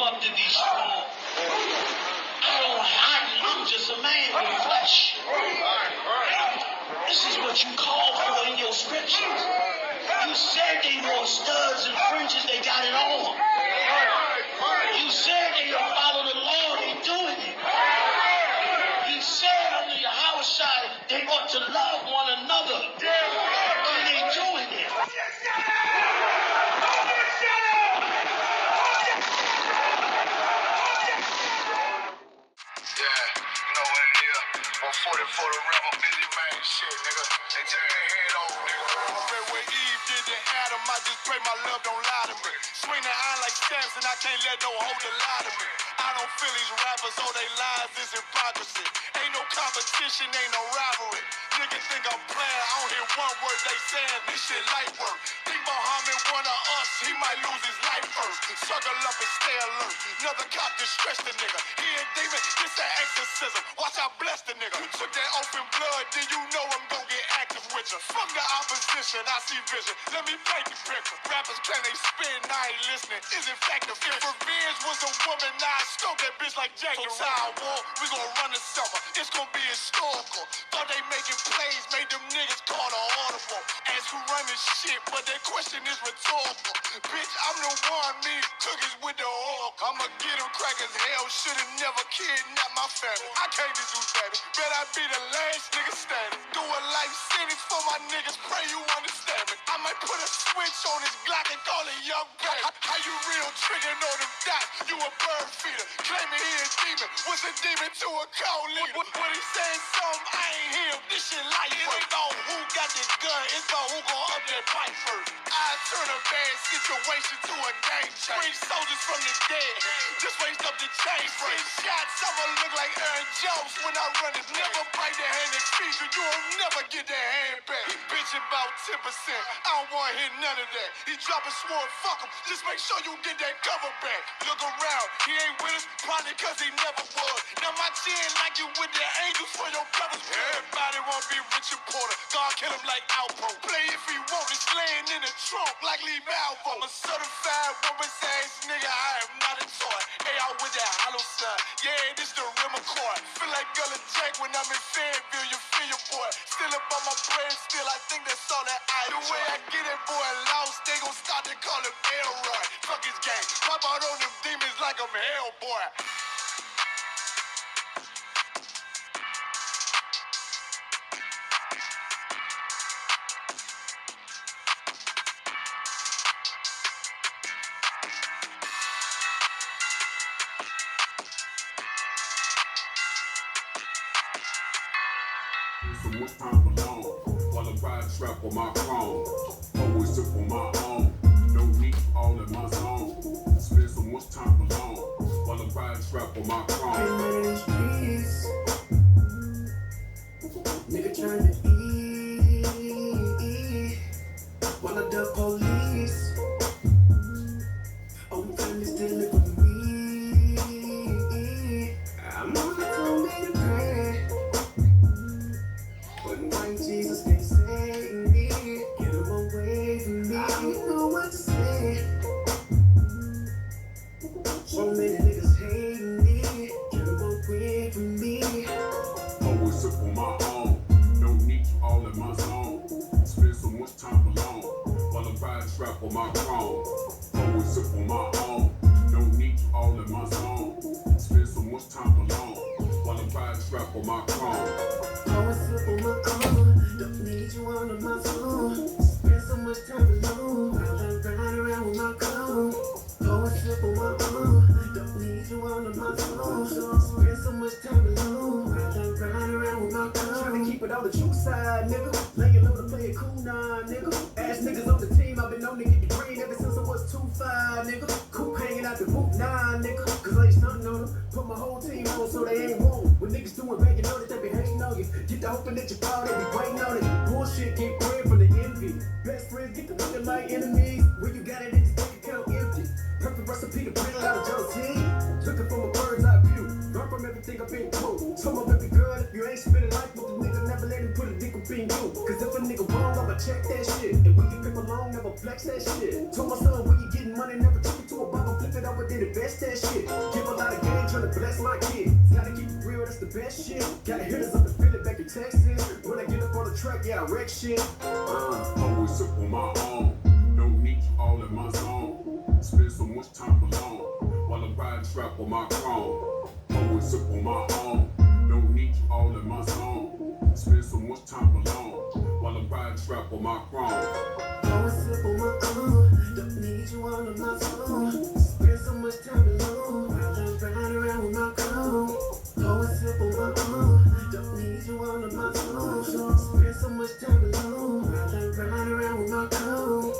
up to be strong. I'm just a man with flesh. This is what you call for in your scriptures. You said they wore studs and fringes, they got it on. You said they don't follow the law, they doing it. You said under your house side they ought to love one another, and they doing it. For the rebel busy man shit, nigga. They took their head off, nigga. Right when Eve did to Adam, I just pray my love don't lie to me. Swing the iron like stamps and I can't let no holder lie to me. I don't feel these rappers, all they lies is hypocrisy. Ain't no competition, ain't no rivalry. Niggas think I'm playing, I don't hear one word they saying, this shit light work. Think Muhammad one of us, he might lose his life first. Circle up and stay alert. Another cop just stretch the nigga. He a demon, this an exorcism. Watch I bless the nigga. Took that open blood, then you know I'm gon' get active with ya. Fuck the opposition, I see vision. Let me paint the picture. Rappers claim they spit and I ain't listening. Is in fact the fear. If revenge was a woman, now I stroke that bitch like Jackie. So I war, we gon' run the summer. It's gon' be historical. Thought they making plays, made them niggas call the audible. Ask who run this shit, but that question is rhetorical. Bitch, I'm the one, me cookies with the oil. I'ma get them crackers, hell, should've never kidnapped my family. I can't do baby. Bet I be the last nigga standing. Do a life sentence for my niggas, pray you understand me. I might put a switch on his Glock and call it young baby. How you real triggering on them dots? You a bird feeder, claiming he a demon. What's a demon to a cold leader? What he saying something, I ain't hear. This shit light. It ain't about who got the gun, it's about who gon' up that pipe first. I turn a bad situation to a game changer. Bring soldiers from the dead, just raised up the chain. Bring shots, I'ma look like Aaron Jones when I run it. Never bite the hand and feed you, you'll never get that hand back. He bitching about 10%, I don't wanna hear none of that. He dropping sword, fuck him, just make sure you get that cover back. Look around, he ain't with us, probably cause he never was. Now my chin like you with the angels for your brothers. Everybody wanna be Richard Porter, God kill him like Alpo. Play if he want, it's laying in the trunk like Lee Malvo. I'm a certified woman's ass nigga, I am not a toy. Hey, out with that hollow side, yeah, this the real McCoy. Feel like Gullah Jack when I'm in Fayetteville, you feel your boy. Still up on my brain, still I think that's all that I do. The way I get it, boy, lost, they gon' start to call him Elroy. Fuck his game, pop out on them demons like I'm Hellboy. So much time alone while I ride trap on my chrome. Always sip on my own. No need all in my zone. Spend so much time alone while I ride trap on my chrome. Nigga trying to eat while I duck police. Oh, family still live with me. I'm on the phone, made a pray. But white Jesus can't save me. Get him away from me. I don't know what to say. So many niggas hate me. Get him away from me. Always sip on my own. No need you all in my zone. Spend so much time alone while I ride trap on my chrome. Always sip on my own. No need you all in my zone. Spend so much time alone while I ride trap on my chrome. Always sip on my own. Don't need you all in my zone. Spend so much time alone while I ride around with my clone. Always sip on my own. Don't need you all in my zone. Spend so much time alone while I ride around with my clone. Trying to keep it on the true side, nigga. Laying low to play it cool, nah, nigga. Ass niggas on the team, I've been known to get the green ever since I was 2-5, nigga. Coop hanging out the boot, nah, nigga. Cause I ain't stunting on them. Put my whole team on so they ain't wrong. When niggas doing bad, you know that they be hating on you. Get the hoping that you fall, they be waiting on it. Bullshit, get bread from the envy. Best friends get to looking like enemies. When you got it, it's bank account empty. Perfect recipe to print it out of jealousy. Looking from a bird's eye view. Learn from everything I've been through. Told my baby girl, if you ain't spending life with the nigga, never let him put a dick up in you. Cause if a nigga wrong, I'ma check that shit. And when you pick along, never flex that shit. Told my son, when you getting money, never take it to a bar, flip it over, then invest that shit. that's my kid. Gotta keep it real, that's the best shit. Gotta hit us up and feel it back in Texas. When I get up on the track, yeah, I wreck shit. Always sip on my own. Don't need you all in my zone. Spend so much time alone while I'm riding strap on my chrome. Always sip on my own. Don't need you all in my zone. Spend so much time alone while I'm riding strap on my chrome. Always sip on my own. Don't need you all in my zone. Spend so much time alone while I'm riding around with my chrome. Always sip on my own. Don't need you all in my zone. Spend so much time alone while I'm riding around with my chrome.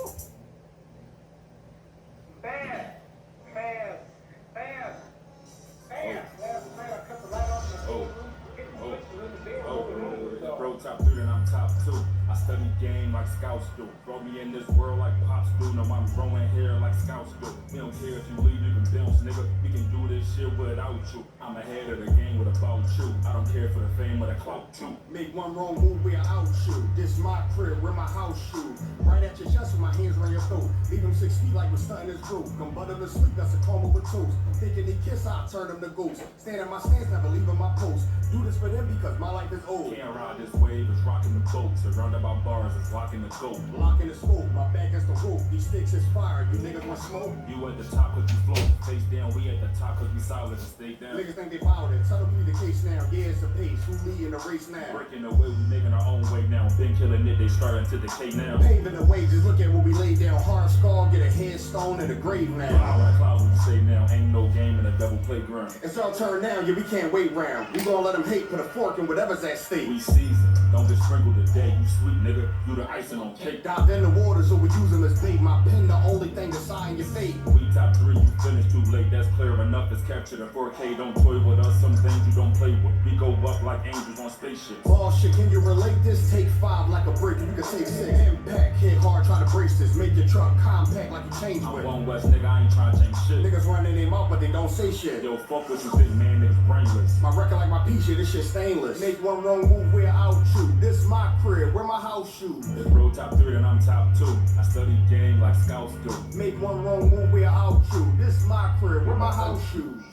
Bro, top 3, then I'm top 2. I study game like scouts do. Throw me in this world like pops do. No, I'm growing hair like scouts do. We don't care if you leave, you can bounce, nigga. We can do this shit without you. I'm ahead of the game with about you. I don't care for the fame or the clout too. Make one wrong move, we're out you. This my crib, where my house shoes. Right at your chest with my hands around your throat. Leave him 6 feet like we're stunting his group. Come butter to sleep, that's a coma with toast. Thinking he kiss, I turn him to ghost. Stand at my stance, never leaving my post. Do this for them because my life is old. Can't ride this wave, it's rocking the boat. Surrounded by bars, it's locking the goat. Locking the scope, my back against the rope. These sticks is fire, you niggas want smoke? You at the top cause you float. Face down, we at the top cause we solid and stay down. Niggas think they powered it, tell them be the case now. Yeah, it's a pace, who me in the race now? Breaking the way, we making our own way now. Been killing it, they starting to decay now. Paving the way, just look at what we laid down. Hard skull, get a headstone in the grave now. Fly on the clouds, we say now. Ain't no game in a double playground. It's our turn now, yeah, we can't wait round. We gonna let them hate, put a fork in whatever's at stake. We seasoned, don't get sprinkled today. You sweet nigga, you the icing on cake. Dive in the water so we use them as bait. My pen the only thing deciding your fate. We top 3, you finish too late. That's clear enough. It's captured in 4K. Don't toy with us. Some things you don't play with. We go up like angels on spaceships. Ball shit, can you relate this? Take 5 like a break, and you can take 6. Impact, hit hard, try to brace this. Make your truck compact like you change I'm with. one West nigga, I ain't trying to change shit. Niggas running their mouth, but they don't say shit. Yo, fuck with you big man, niggas brainless. My record like my pea shit, this shit stainless. Make one wrong move, we're out you. This my crib, where my house shoes. If bro top 3, then I'm top 2. I study game like scouts do. Make one wrong move, we're out you. This my crib, where my house shoes.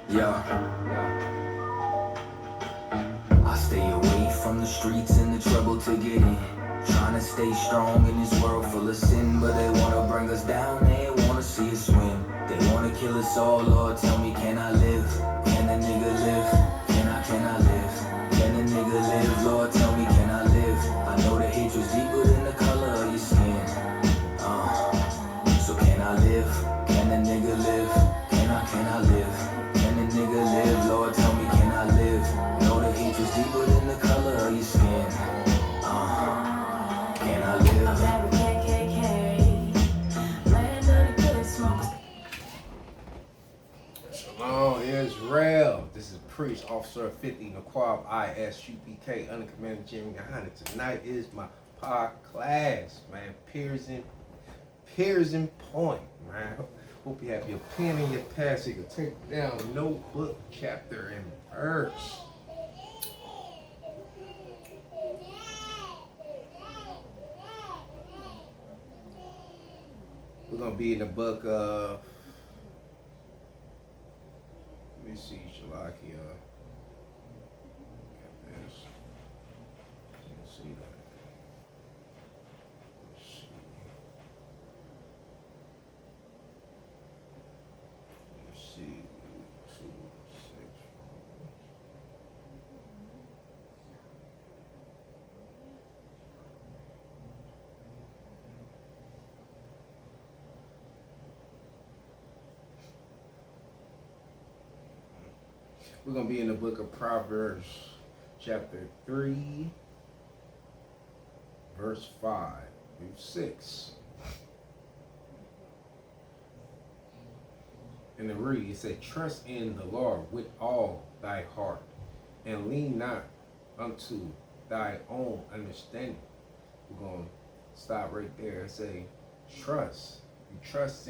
Yeah. I stay away from the streets and the trouble to get in. Trying to stay strong in this world full of sin, but they wanna bring us down, they wanna see us win. They wanna kill us all, Lord, tell me, can I live? Can a nigga live? Can I live? Can a nigga live? Lord, tell me, can I live? I know the hate's deeper than the color of your skin. So can I live? Can a nigga live? Can I live? Can a nigga live? Lord, tell me, can I live? Know the hate's deeper than the color of your skin. Can I live? I'm back with KKK, land of the good smoke. Shalom, Israel. This is Priest Officer 50 Naquab ISUPK under Commander Jimmy Yohana. Tonight is my podclass, man. Peers in point, man. Hope you have your pen and your pad so you can take down notebook, chapter, and verse. We're gonna be in the book of, let me see, Shalakia. Let's see that. Let's see. Let's see. 2, 6. We're going to be in the book of Proverbs, chapter 3, verse 5 through 6. And the read, it said, trust in the Lord with all thy heart, and lean not unto thy own understanding. We're going to stop right there and say, trust. You trust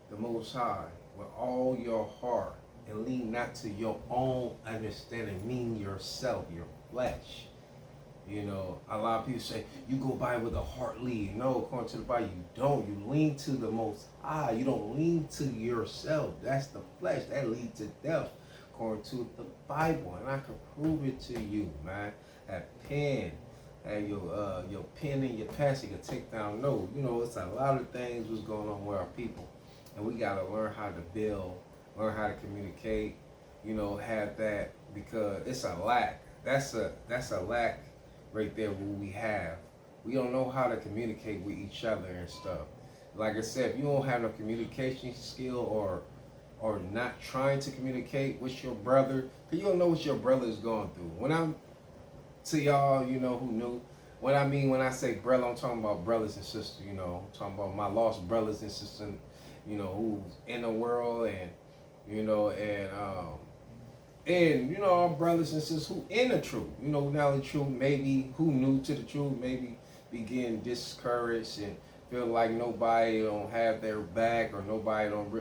the Most High with all your heart, and lean not to your own understanding, mean yourself, your flesh. You know, a lot of people say, you go by with a heart lead. No, according to the Bible, you don't. You lean to the Most High. You don't lean to yourself. That's the flesh. That leads to death, according to the Bible. And I can prove it to you, man. That pen, have your pen and your pencil, you can take down notes. You know, it's a lot of things was going on with our people. And we got to learn how to build, learn how to communicate, you know, have that, because it's a lack. That's a lack right there what we have. We don't know how to communicate with each other and stuff. Like I said, if you don't have no communication skill or not trying to communicate with your brother, because you don't know what your brother is going through. When I'm to y'all, you know, who knew, what I mean when I say brother, I'm talking about brothers and sisters, you know. I'm talking about my lost brothers and sisters, you know, who's in the world, and you know, and you know, our brothers and sisters who in the truth, you know, now the truth, maybe who new to the truth, maybe be getting discouraged and feel like nobody don't have their back or nobody don't.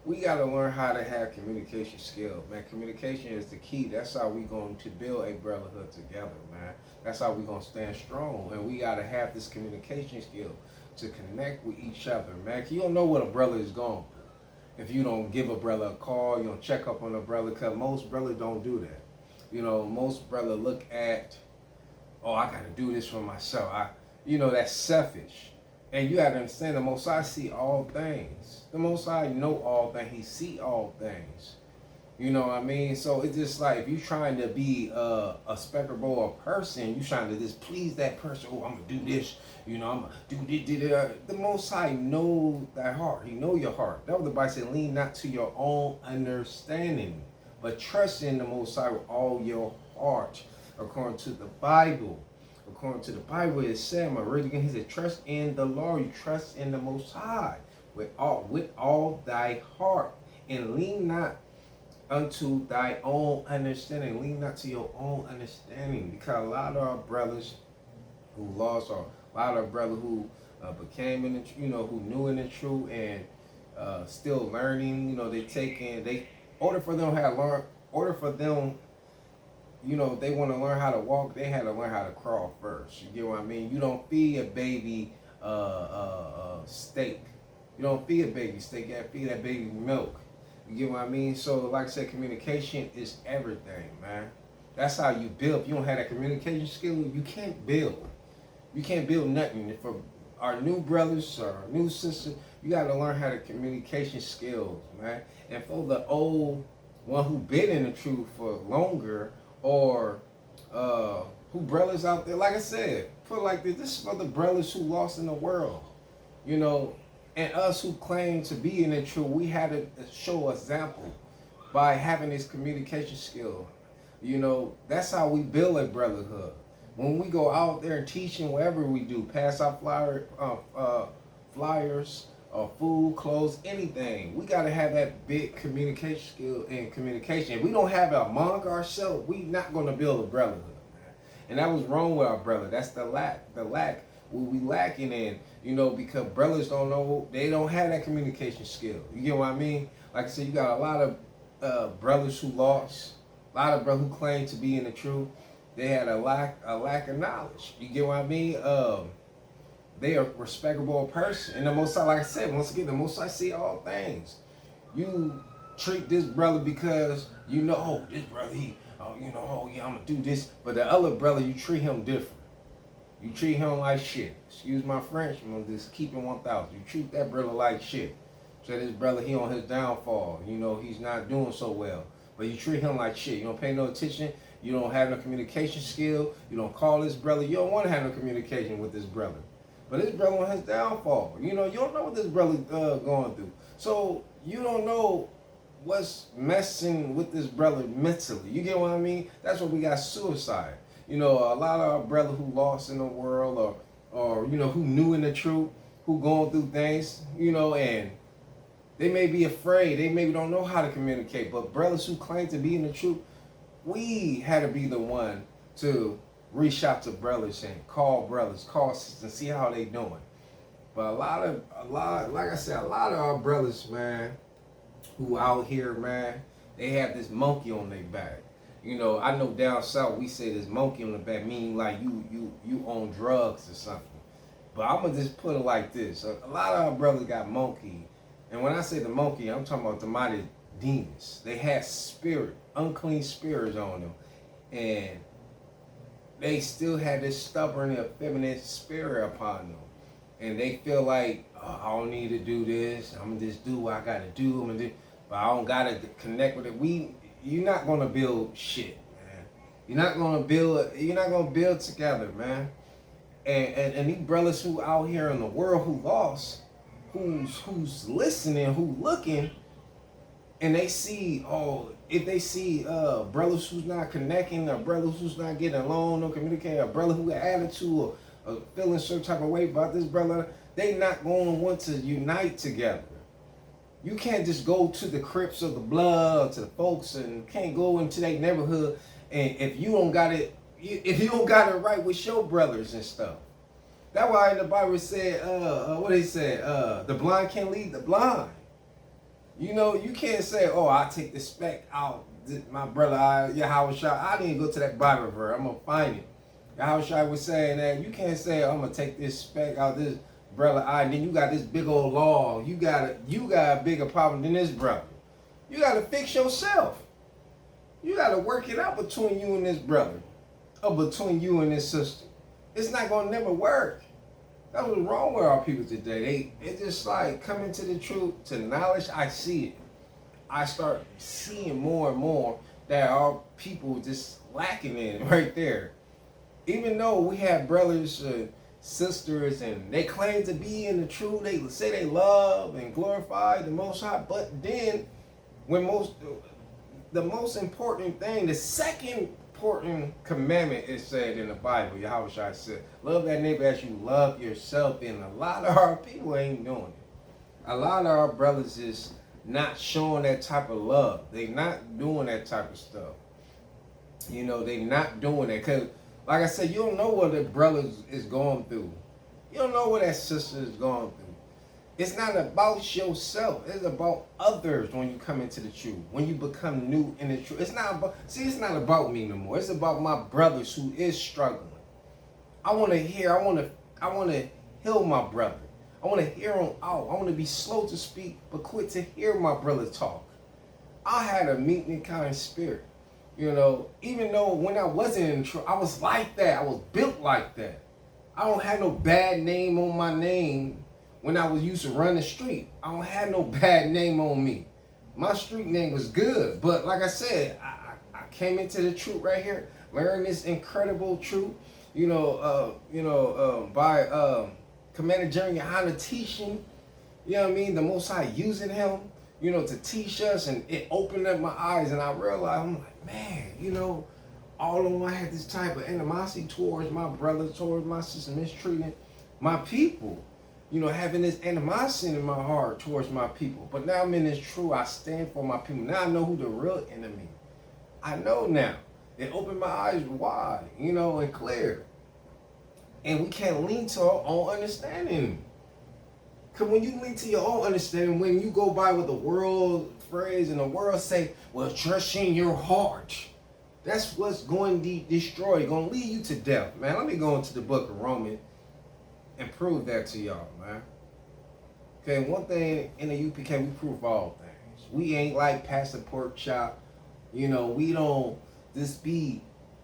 We got to learn how to have communication skills, man. Communication is the key. That's how we going to build a brotherhood together, man. That's how we going to stand strong, and we got to have this communication skill to connect with each other, man. You don't know what a brother is going through if you don't give a brother a call, you don't check up on a brother, because most brothers don't do that. You know, most brothers look at, oh, I got to do this for myself. You know, that's selfish. And you have to understand, the Most High see all things. The Most High know all things. He see all things. You know what I mean? So it's just like, if you trying to be a spectacle person, you trying to just please that person. Oh, I'm going to do this. You know, I'm going to do this. The Most High know thy heart. He know your heart. That was the Bible said, lean not to your own understanding, but trust in the Most High with all your heart, according to the Bible. According to the Bible, it said, I'm going to read again, he said, trust in the Lord. You trust in the Most High with all thy heart, and lean not unto thy own understanding. Lean not to your own understanding, because a lot of our brothers who lost, or a lot of our brothers who became in the, you know, who knew in the truth and still learning, you know, order for them, you know, they want to learn how to walk, they had to learn how to crawl first. You get what I mean? You don't feed a baby steak. You don't feed a baby steak. You have to feed that baby milk. You get what I mean? So, like I said, communication is everything, man. That's how you build. If you don't have that communication skill, you can't build. You can't build nothing. For our new brothers or new sisters, you got to learn how to communication skills, man. And for the old one who been in the truth for longer, or who brothers out there, like I said, put it like this is for the brothers who lost in the world, you know, and us who claim to be in the truth. We had to show example by having this communication skill. You know, that's how we build a brotherhood. When we go out there and teaching, whatever we do, pass out flyers, food, clothes, anything. We got to have that big communication skill and communication. If we don't have it among ourselves, we not going to build a brotherhood, man. And that was wrong with our brother. That's the lack what we lacking in, you know, because brothers don't know, they don't have that communication skill. You get what I mean? Like I said, you got a lot of brothers who lost, a lot of brothers who claim to be in the truth. They had a lack of knowledge. You get what I mean? They are a respectable person. And the Most High, like I said, once again, the Most High see all things. You treat this brother because you know, oh, this brother, I'm going to do this. But the other brother, you treat him different. You treat him like shit. Excuse my French, I'm going to just keep it 1,000. You treat that brother like shit. So this brother, he on his downfall. You know, he's not doing so well. But you treat him like shit. You don't pay no attention. You don't have no communication skill. You don't call this brother. You don't want to have no communication with this brother. But this brother on his downfall. You know, you don't know what this brother going through. So you don't know what's messing with this brother mentally. You get what I mean? That's why we got suicide. You know, a lot of our brothers who lost in the world, or you know, who knew in the truth, who going through things, you know, and they may be afraid. They maybe don't know how to communicate. But brothers who claim to be in the truth, we had to be the one to reach out to brothers and call sisters and see how they doing. But a lot, like I said, a lot of our brothers, man, who out here, man, they have this monkey on their back. You know, I know down south we say this monkey on the back, meaning like you on drugs or something. But I'm gonna just put it like this: a lot of our brothers got monkey, and when I say the monkey, I'm talking about demonic demons. They had spirit, unclean spirits on them, and they still had this stubborn, effeminate spirit upon them, and they feel like, oh, I don't need to do this. I'm gonna just do what I gotta do. But I don't gotta connect with it. You're not gonna build shit, man. You're not gonna build together, man. And these brothers who out here in the world who lost, who's listening, who looking, and they see, if they see brothers who's not connecting, or brothers who's not getting along, or communicating, a brother who got attitude or feeling some type of way about this brother, they not going to want to unite together. You can't just go to the Crips or the Blood or to the folks, and can't go into their neighborhood, and if you don't got it right with your brothers and stuff. That's why in the Bible said, what they said, the blind can't lead the blind. You know, you can't say, oh, I take the speck out, my brother, Yahweh, I didn't go to that Bible verse, I'm going to find it. Yahweh was saying that you can't say, I'm going to take this speck out, this brother, and then you got this big old law. You got a bigger problem than this brother. You got to fix yourself. You got to work it out between you and this brother, or between you and this sister. It's not going to never work. That's what's wrong with our people today. It's just like coming to the truth, to knowledge. I see it. I start seeing more and more that our people just lacking in it right there. Even though we have brothers, sisters, and they claim to be in the truth, they say they love and glorify the Most High, but then when the most important thing, the second important commandment is said in the Bible, Yahweh said, love that neighbor as you love yourself, and a lot of our people ain't doing it. A lot of our brothers is not showing that type of love. They not doing that type of stuff. You know, they not doing that, because like I said, you don't know what the brother is going through. You don't know what that sister is going through. It's not about yourself. It's about others when you come into the truth. When you become new in the truth. It's not about me no more. It's about my brothers who is struggling. I want to heal my brother. I want to hear him out. I want to be slow to speak, but quick to hear my brother talk. I had a meek and kind spirit. You know, even though when I wasn't in trouble, I was like that. I was built like that. I don't have no bad name on my name when I was used to run the street. I don't have no bad name on me. My street name was good. But like I said, I came into the truth right here, learned this incredible truth, by Commander General Yohana teaching, you know what I mean, the Most High using him, to teach us, and it opened up my eyes, and I realized, I'm like, man, all along I had this type of animosity towards my brothers, towards my sister, mistreating my people, having this animosity in my heart towards my people. But now I'm in this truth, I stand for my people. Now I know who the real enemy. I know now. It opened my eyes wide, and clear. And we can't lean to our own understanding. Because when you lean to your own understanding, when you go by what the world phrase and the world say, well, trust in your heart. That's what's going to destroy you, going to lead you to death, man. Let me go into the book of Romans and prove that to y'all, man. Okay, one thing in the UPK, we prove all things. We ain't like Pastor Pork Chop. We don't just be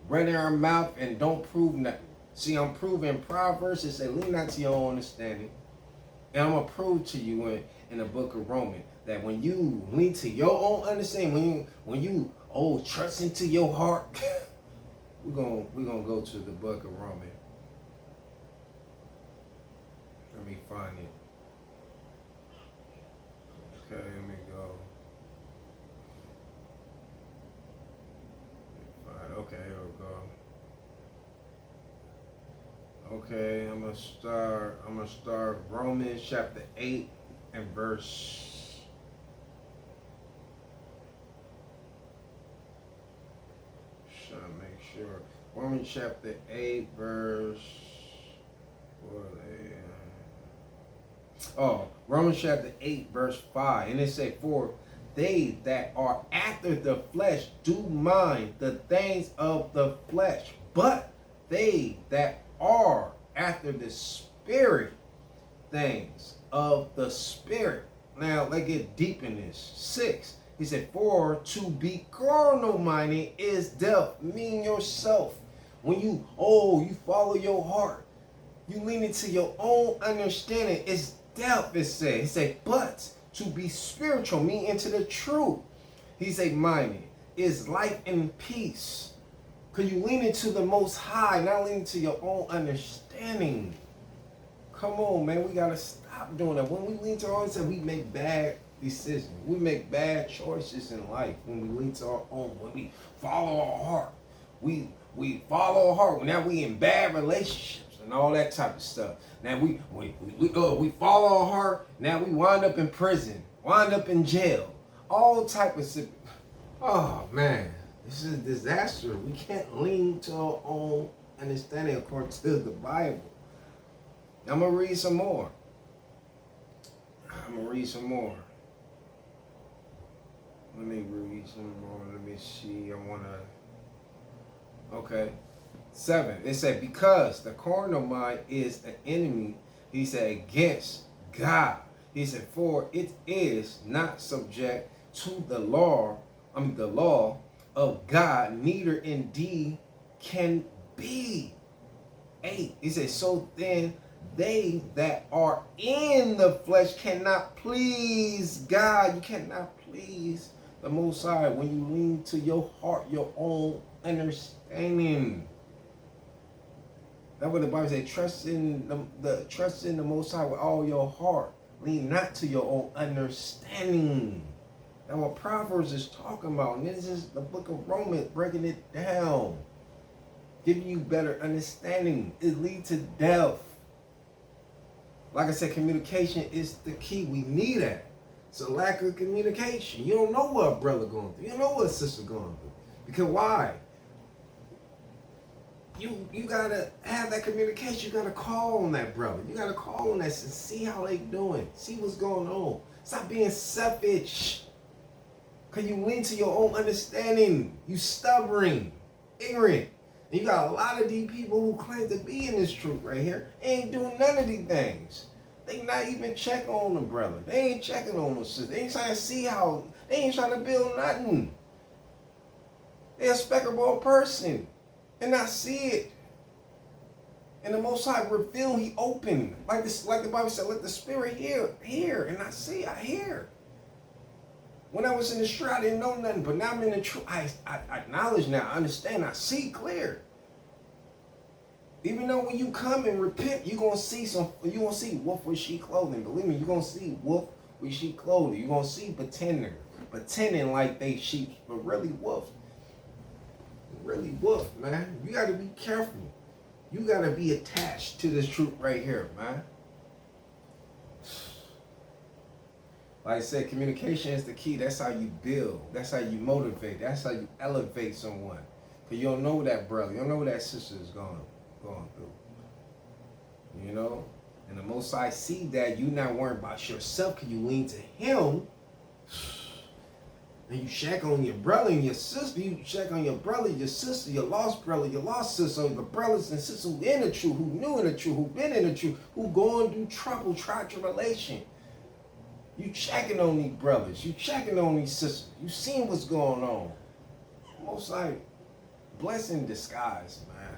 running our mouth and don't prove nothing. See, I'm proving Proverbs and say, lean not to your own understanding. And I'm going to prove to you in the book of Romans that when you lean to your own understanding, when you trust into your heart, we're gonna go to the book of Romans. Let me find it. Okay, let me go. Okay, here we go. Okay, I'm gonna start Romans chapter 8 and verse. Trying to make sure. Romans chapter 8 verse. Romans chapter 8 verse 5, and it say, for they that are after the flesh do mind the things of the flesh, but they that are after the spirit, things of the spirit. Now let's get deep in this. 6. He said, for to be carnal minded is death. Mean yourself. When you follow your heart, you lean into your own understanding, it's death, it said. He said, but to be spiritual, mean into the truth. He said, minded is life and peace. Because you lean into the Most High, not lean into your own understanding. Come on, man. We got to stop doing that. When we lean to our own understanding, we make bad decisions. We make bad choices in life when we lean to our own. When we follow our heart. We follow our heart. Now we in bad relationships and all that type of stuff. Now we follow our heart. Now we wind up in prison. Wind up in jail. All type of... Oh, man. This is a disaster. We can't lean to our own understanding according to the Bible. I'm going to read some more. Let me read some more. Let me see. Okay. 7. It said, because the carnal mind is an enemy, he said, against God. He said, for it is not subject to the law of God, neither indeed can be. 8. He said, so then they that are in the flesh cannot please God. You cannot please the Most High when you lean to your heart, your own understanding. That's what the Bible says. Trust in the Most High with all your heart. Lean not to your own understanding. That's what Proverbs is talking about. And this is the book of Romans breaking it down. Giving you better understanding. It leads to death. Like I said, communication is the key. We need that. It's a lack of communication. You don't know what a brother going through. You don't know what a sister going through. Because why? You gotta have that communication. You gotta call on that brother. You gotta call on that sister. See how they doing. See what's going on. Stop being selfish. Because you lean to your own understanding. You stubborn, ignorant. And you got a lot of these people who claim to be in this truth right here. Ain't doing none of these things. They not even checking on the brother. They ain't checking on the sister. They ain't trying to see how. They ain't trying to build nothing. They're a speckable person. And not see it. And the Most High reveal, he opened. Like the Bible said, let the Spirit hear. And I see, I hear. When I was in the street, I didn't know nothing, but now I'm in the truth. I acknowledge now, I understand, I see clear. Even though when you come and repent, you're gonna see wolf with sheep clothing. Believe me, you're gonna see wolf with sheep clothing. You're gonna see pretending like they sheep, but really wolf. Really wolf, man. You gotta be careful. You gotta be attached to this truth right here, man. Like I said, communication is the key. That's how you build. That's how you motivate. That's how you elevate someone. Because you don't know that brother. You don't know what that sister is going through. You know? And the Most High see that you're not worrying about yourself because you lean to him. And you check on your brother and your sister. You check on your brother, your sister, your lost brother, your lost sister, the brothers and sisters who in the truth, who knew in the truth, who been in the truth, who going through trouble, tribulation. You checking on these brothers. You checking on these sisters. You seeing what's going on. Most like blessing in disguise, man.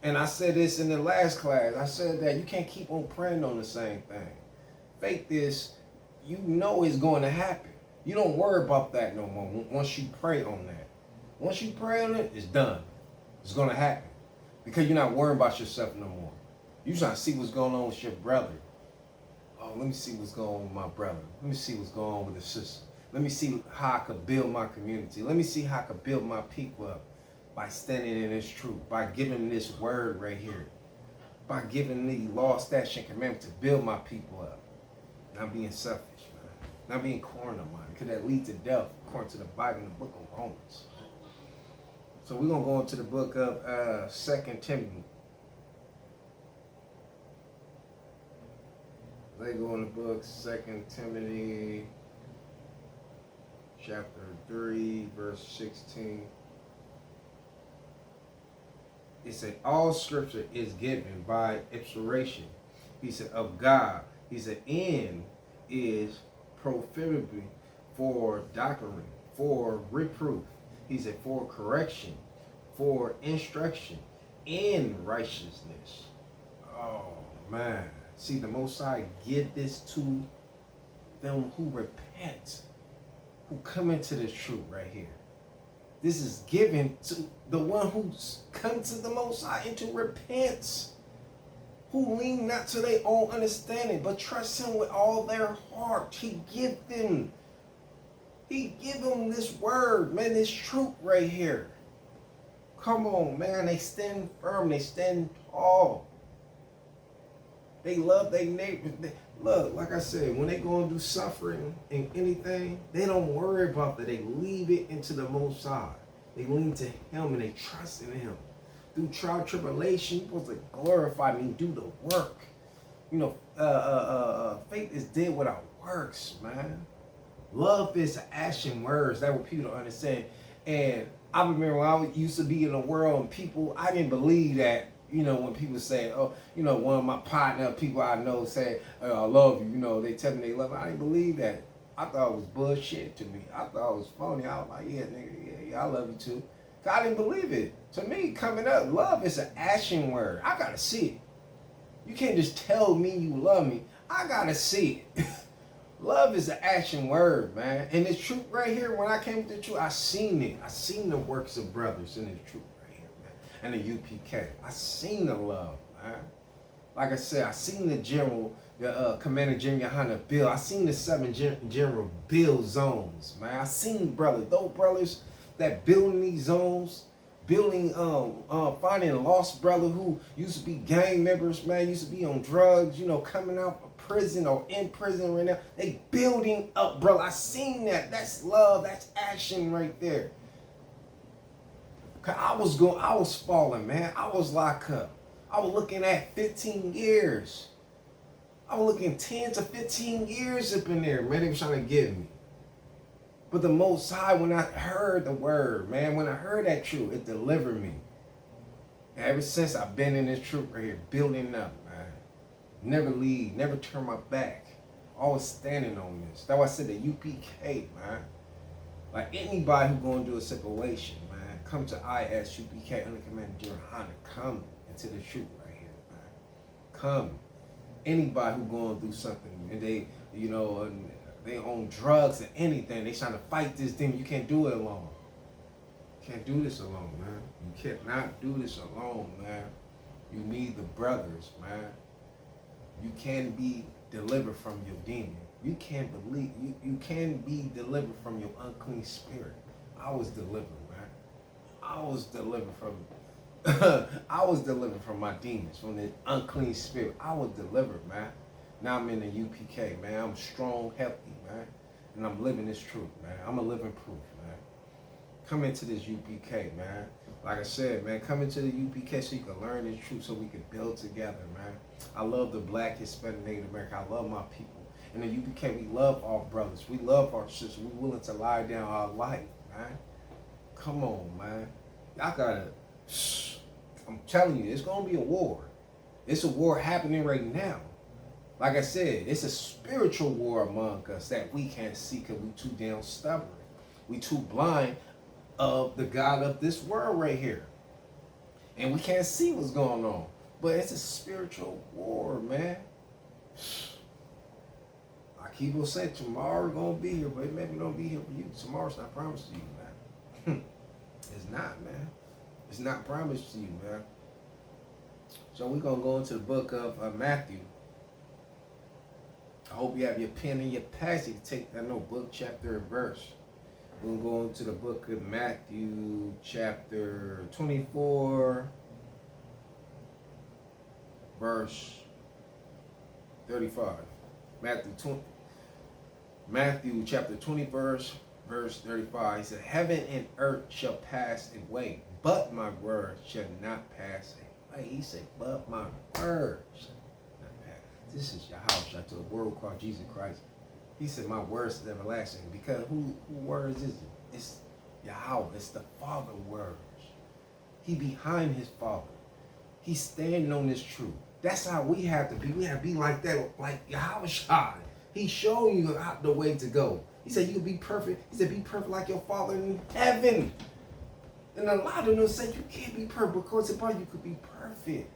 And I said this in the last class. I said that you can't keep on praying on the same thing. Faith is, you know it's going to happen. You don't worry about that no more once you pray on that. Once you pray on it, it's done. It's going to happen. Because you're not worrying about yourself no more. You're trying to see what's going on with your brother. Oh, let me see what's going on with my brother. Let me see what's going on with the sister. Let me see how I could build my community. Let me see how I could build my people up by standing in this truth, by giving this word right here, by giving the law, statute, and commandment to build my people up. Not being selfish, man. Not being carnal, man. Because that lead to death, according to the Bible in the book of Romans. So we're going to go into the book of 2 Timothy. They go in the book, 2 Timothy. chapter 3, verse 16. It said, all scripture is given by inspiration. He said, of God. He said, and is profitably for doctrine, for reproof. He said, for correction, for instruction in righteousness. Oh, man. See, the Most High give this to them who repent, who come into this truth right here. This is given to the one who's come to the Most High and to repent, who lean not to their own understanding, but trust Him with all their heart. He give them this word, man, this truth right here. Come on, man. They stand firm. They stand tall. They love their neighbors. Look, like I said, when they go through suffering and anything, they don't worry about that. They leave it into the Most High. They lean to Him and they trust in Him. Through trial tribulation, you're supposed to glorify me, do the work. You know, faith is dead without works, man. Love is action words. That's what people don't understand. And I remember when I used to be in the world and people, I didn't believe that. You know, when people say, oh, you know, one of my partner people I know say, I love you, you know, they tell me they love me. I didn't believe that. I thought it was bullshit to me. I thought it was phony. I was like, yeah, nigga, yeah, I love you too. I didn't believe it. To me, coming up, love is an action word. I gotta see it. You can't just tell me you love me. I gotta see it. Love is an action word, man. And the truth right here, when I came to the truth, I seen it. I seen the works of brothers in the truth. And the UPK. I seen the love, man. Like I said, I seen the general, the Commander General Hunter Bill. I seen the 7 General Bill zones, man. I seen those brothers that building these zones, building, finding a lost brother who used to be gang members, man, used to be on drugs, you know, coming out of prison or in prison right now. They building up, brother. I seen that. That's love. That's action right there. I was falling, man. I was locked up. I was looking at 15 years. I was looking 10 to 15 years up in there, man. They were trying to get me. But the Most High, when I heard the word, man, when I heard that truth, it delivered me. And ever since I've been in this truth right here, building up, man. Never leave, never turn my back. Always standing on this. That's why I said the UPK, man. Like anybody who going through a situation, man. Come to ISUPK under Commander General Hunter. Come into the truth right here, man. Come. Anybody who going through something and they, you know, they on drugs or anything, they trying to fight this thing. You can't do it alone. You can't do this alone, man. You cannot do this alone, man. You need the brothers, man. You can be delivered from your demon. You can't believe you can be delivered from your unclean spirit. I was delivered. I was delivered from my demons, from the unclean spirit. I was delivered, man. Now I'm in the UPK, man. I'm strong, healthy, man. And I'm living this truth, man. I'm a living proof, man. Come into this UPK, man. Like I said, man, come into the UPK so you can learn this truth, so we can build together, man. I love the Black, Hispanic, Native American. I love my people. In the UPK, we love our brothers. We love our sisters. We're willing to lie down our life, man. Come on, man. Y'all gotta, I'm telling you, it's gonna be a war. It's a war happening right now. Like I said, it's a spiritual war among us that we can't see because we too damn stubborn. We too blind of the God of this world right here. And we can't see what's going on. But it's a spiritual war, man. I keep on saying tomorrow gonna be here, but it maybe don't be here for you. Tomorrow's not promised to you, man. It's not, man. It's not promised to you, man. So we're gonna go into the book of Matthew. I hope you have your pen and your passage to take that book, chapter, and verse. We're gonna go into the book of Matthew, chapter 24, verse 35. Matthew chapter 20, verse 35. He said, heaven and earth shall pass away, but my word shall not pass away. He said, but my word shall not pass. This is your house, to the world called Jesus Christ. He said, my words is everlasting. Because who words is it? It's Yahweh. It's the Father words. He behind his Father. He's standing on this truth. That's how we have to be. We have to be like that, like Yahweh Shai. He's showing you out the way to go. He said, you be perfect. He said, be perfect like your Father in heaven. And a lot of them say you can't be perfect because you could be perfect.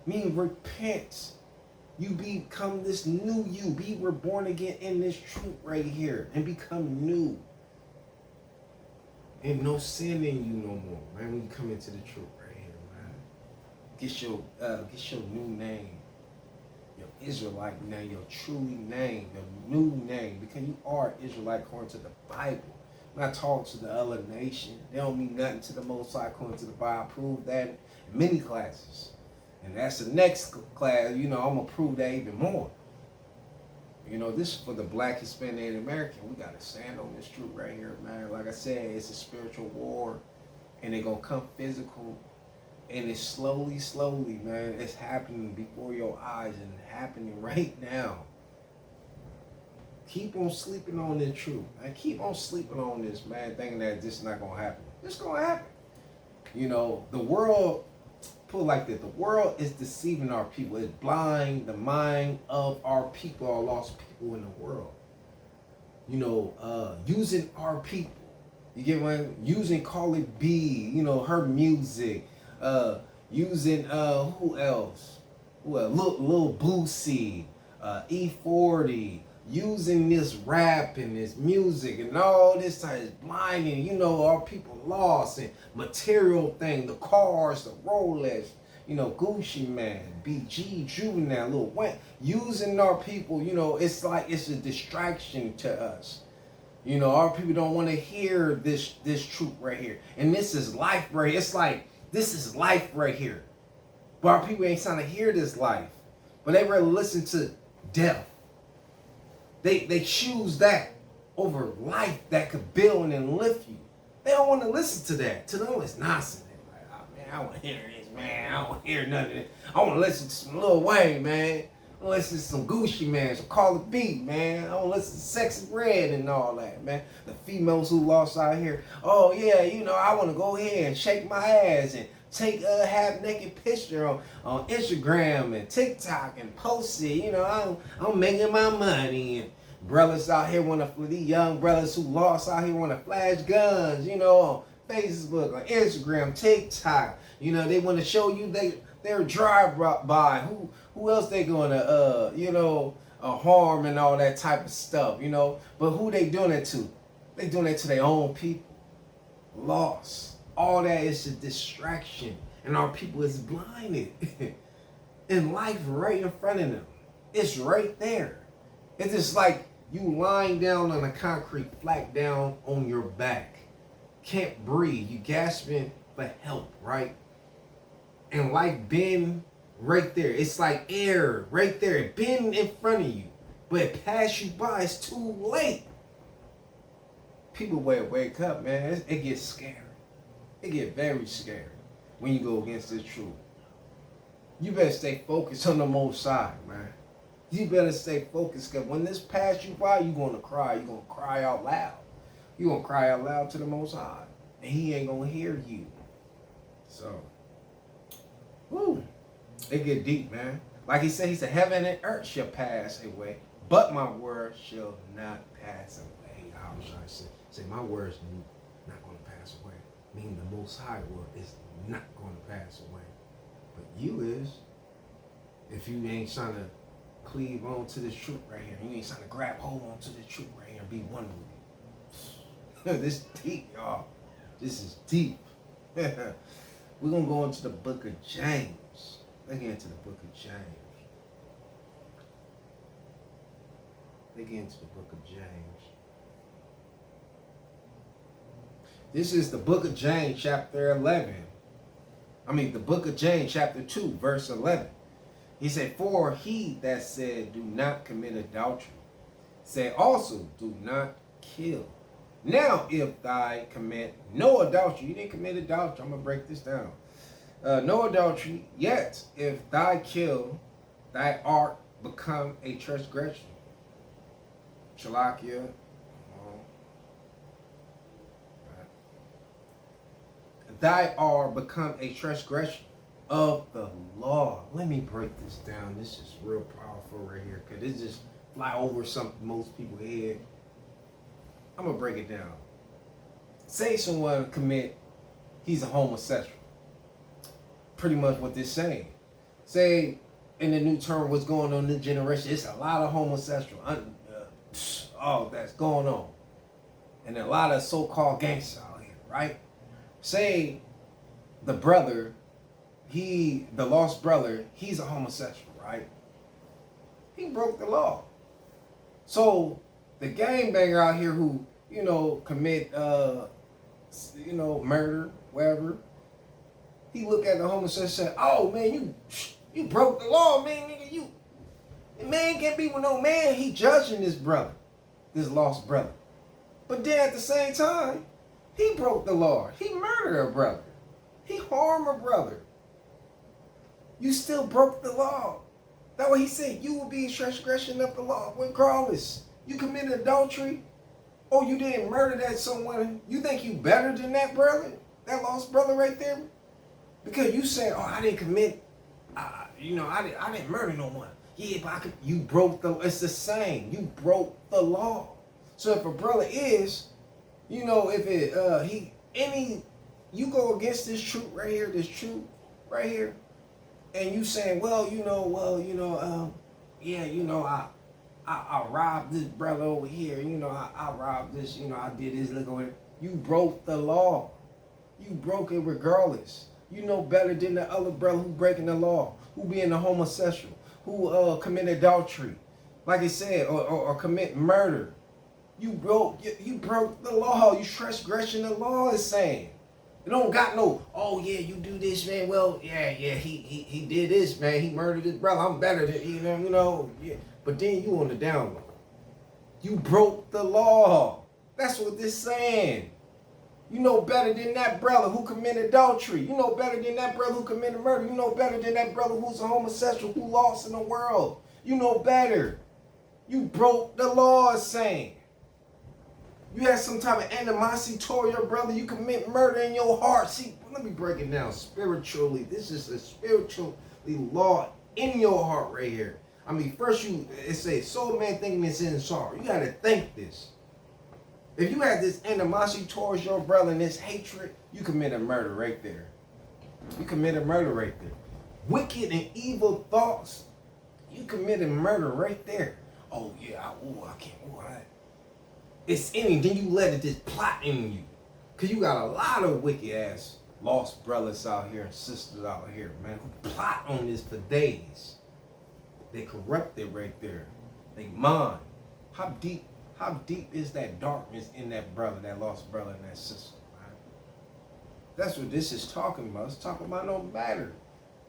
Meaning repent. You become this new you. Be reborn again in this truth right here and become new. And no sin in you no more, man. When you come into the truth right here, man. Get your new name. Your Israelite name, your true name, your new name. Because you are Israelite according to the Bible. I'm not talking to the other nation. They don't mean nothing to the Most High according to the Bible. I proved that in many classes. And that's the next class, I'm going to prove that even more. This is for the Black, Hispanic, and American. We got to stand on this truth right here, man. Like I said, it's a spiritual war. And it's going to come physical. And it's slowly, man. It's happening before your eyes and happening right now. Keep on sleeping on this truth. Man. Keep on sleeping on this, man, thinking that this is not going to happen. It's going to happen. The world... Put it like that, the world is deceiving our people. It's blind the mind of our people, our lost people in the world. Using our people. You get what I mean? Using Carly B, her music. Using who else? Lil Boosie, E40. Using this rap and this music and all this type is blinding, our people lost and material thing, the cars, the Rolex, Gucci Man, BG, Juvenile, Lil Wayne, using our people, it's like it's a distraction to us. Our people don't want to hear this truth right here. And this is life right here. It's like, this is life right here. But our people ain't trying to hear this life. But they rather listen to death. They choose that over life that could build and lift you. They don't want to listen to that. To them, it's nonsense. They're like, oh, man, I don't want to hear this, man. I don't want to hear none of this. I want to listen to some Lil Wayne, man. I want to listen to some Gucci Man, some Carly B, man. I want to listen to Sexy Red and all that, man. The females who lost out here. Oh, yeah, I want to go ahead and shake my ass and take a half-naked picture on Instagram and TikTok and post it. I'm making my money. And brothers out here these young brothers who lost out here want to flash guns, on Facebook, on Instagram, TikTok. They want to show you their drive-by. Who else they going to, harm and all that type of stuff, But who they doing it to? They doing it to their own people. Lost. All that is a distraction, and our people is blinded. And life right in front of them. It's right there. It's just like you lying down on a concrete flat down on your back. Can't breathe. You gasping for help, right? And life been right there. It's like air right there. It been in front of you. But it passed you by. It's too late. People wake up, man. It gets scary. It get very scary when you go against this truth. You better stay focused on the Most High, man. You better stay focused, because when this pass you by, you're going to cry. You're going to cry out loud. You're going to cry out loud to the Most High. And he ain't going to hear you. So, it get deep, man. Like he said, heaven and earth shall pass away, but my word shall not pass away. I was trying to say my words not going to pass away. Meaning the Most High word is not going to pass away. But you is. If you ain't trying to cleave on to this truth right here. You ain't trying to grab hold on to this truth right here and be one with it. This is deep, y'all. This is deep. We're going to go into the book of James. Let's get into the book of James. Let's get into the book of James. This is the book of James, chapter 11. The book of James, chapter 2, verse 11. He said, for he that said, do not commit adultery, said also, do not kill. Now, if thy commit no adultery, you didn't commit adultery, I'm going to break this down. No adultery, yet if thy kill, thy art become a transgression. Shalakia. Thy are become a transgression of the law. Let me break this down. This is real powerful right here, because it just fly over something most people head. I'm gonna break it down. Say someone he's a homosexual. Pretty much what this saying. Say in the new term, what's going on in this generation, it's a lot of homosexual, all that's going on. And a lot of so-called gangsters out here, right? Say the brother, the lost brother, he's a homosexual, right? He broke the law. So the gangbanger out here who, commit, murder, whatever, he look at the homosexual and say, oh man, you broke the law, man, nigga, man can't be with no man. He judging this brother, this lost brother. But then at the same time, he broke the law. He murdered a brother. He harmed a brother. You still broke the law. That's what he said. You will be in transgression of the law. Regardless, you committed adultery, or you didn't murder that someone. You think you better than that brother, that lost brother right there, because you said, "Oh, I didn't commit. I didn't murder no one." Yeah, but you broke the. It's the same. You broke the law. So if a brother is, you go against this truth right here, and you saying, I robbed this brother over here, I robbed this, I did this, look over here. You broke the law. You broke it regardless. You know better than the other brother who breaking the law, who being a homosexual, who commit adultery, like I said, or commit murder. You broke the law. You transgression the law is saying. You don't got no, oh yeah, you do this, man. Well, yeah, he did this, man. He murdered his brother. I'm better than yeah. But then you on the down low. You broke the law. That's what this saying. You know better than that brother who committed adultery. You know better than that brother who committed murder. You know better than that brother who's a homosexual, who lost in the world. You know better. You broke the law is saying. You had some type of animosity toward your brother. You commit murder in your heart. See, let me break it down spiritually. This is a spiritually law in your heart right here. I mean, first it says, soul man thinking it's in his heart. You got to think this. If you had this animosity towards your brother and this hatred, you committed murder right there. You committed murder right there. Wicked and evil thoughts, you committed murder right there. Oh yeah, I can't. It's in you. Then you let it just plot in you. Because you got a lot of wicked ass lost brothers out here and sisters out here, man, who plot on this for days. They corrupted right there. They mind. How deep is that darkness in that brother, that lost brother and that sister, man? That's what this is talking about. It's talking about no matter.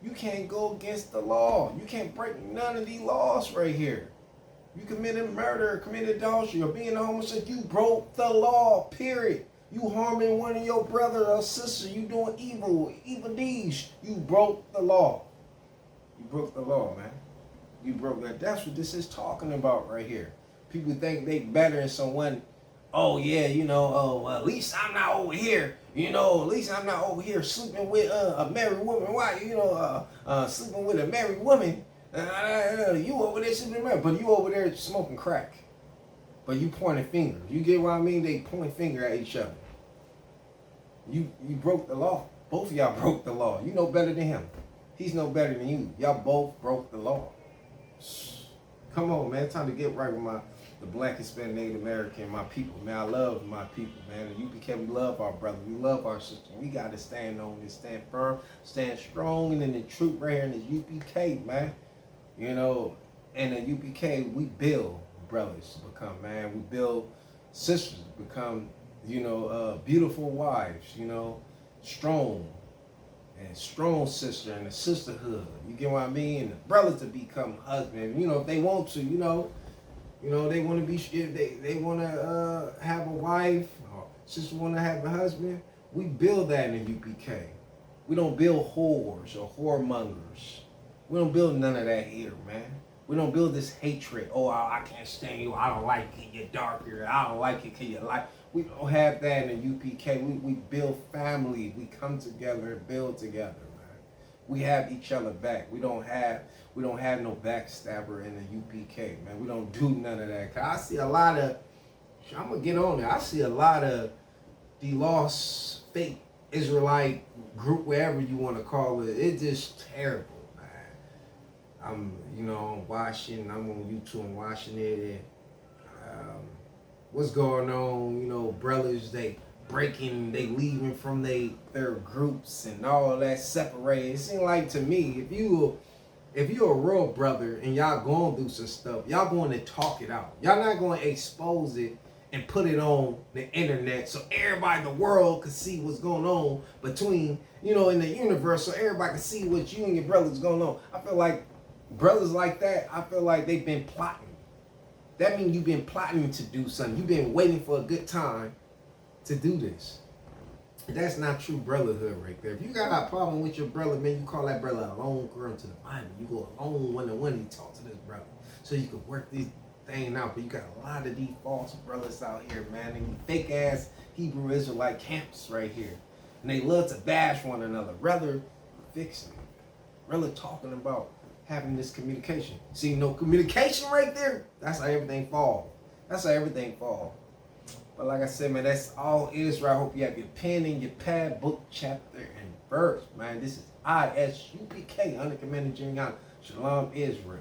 You can't go against the law. You can't break none of these laws right here. You committed murder, committed adultery, or being a homosexual, you broke the law, period. You harming one of your brother or sister, you doing evil deeds. You broke the law. You broke the law, man. You broke that. That's what this is talking about right here. People think they better than someone. Oh yeah, at least I'm not over here. At least I'm not over here sleeping with a married woman. Why? Sleeping with a married woman. You over there sleeping around, but you over there smoking crack. But you pointing fingers. You get what I mean? They point finger at each other. You broke the law. Both of y'all broke the law. You know better than him. He's no better than you. Y'all both broke the law. Come on, man. Time to get right with the Black, Hispanic, Native American, my people, man. I love my people, man. And UPK, we love our brother. We love our sister. We got to stand on this, stand firm, stand strong, and in the truth right here in this UPK, man. And in UPK, we build brothers to become, man. We build sisters to become, beautiful wives, strong sister and a sisterhood. You get what I mean? And the brothers to become husband. If they want to, they want to be, they want to have a wife, or sister want to have a husband. We build that in the UPK. We don't build whores or whoremongers. We don't build none of that here, man. We don't build this hatred. Oh, I can't stand you. I don't like it. You're darker. I don't like it because you like. We don't have that in the UPK. We build family. We come together and build together, man. We have each other back. We don't have no backstabber in the UPK, man. We don't do none of that. Cause I see a lot of. I'm gonna get on there. I see a lot of the lost fake Israelite group, wherever you want to call it. It's just terrible. I'm, watching. I'm on YouTube and watching it. And, what's going on? Brothers, they breaking, they leaving from their groups and all of that separated. It seems like to me, if you're a real brother and y'all going through some stuff, y'all going to talk it out. Y'all not going to expose it and put it on the internet so everybody in the world can see what's going on between, in the universe, so everybody can see what you and your brothers going on. I feel like brothers like that, I feel like they've been plotting. That means you've been plotting to do something. You've been waiting for a good time to do this. That's not true brotherhood right there. If you got a problem with your brother, man, you call that brother a lone girl to the Bible. You go alone one-on-one and talk to this brother so you can work this thing out. But you got a lot of these false brothers out here, man. And these fake-ass Hebrew Israelite camps right here. And they love to bash one another. Rather fixing it. Rather talking about having this communication. See, no communication right there, that's how everything falls. That's how everything falls. But like I said, man, that's all Israel. I hope you have your pen and your pad, book, chapter, and verse, man. This is ISUPK, Under Commander General. Shalom, Israel.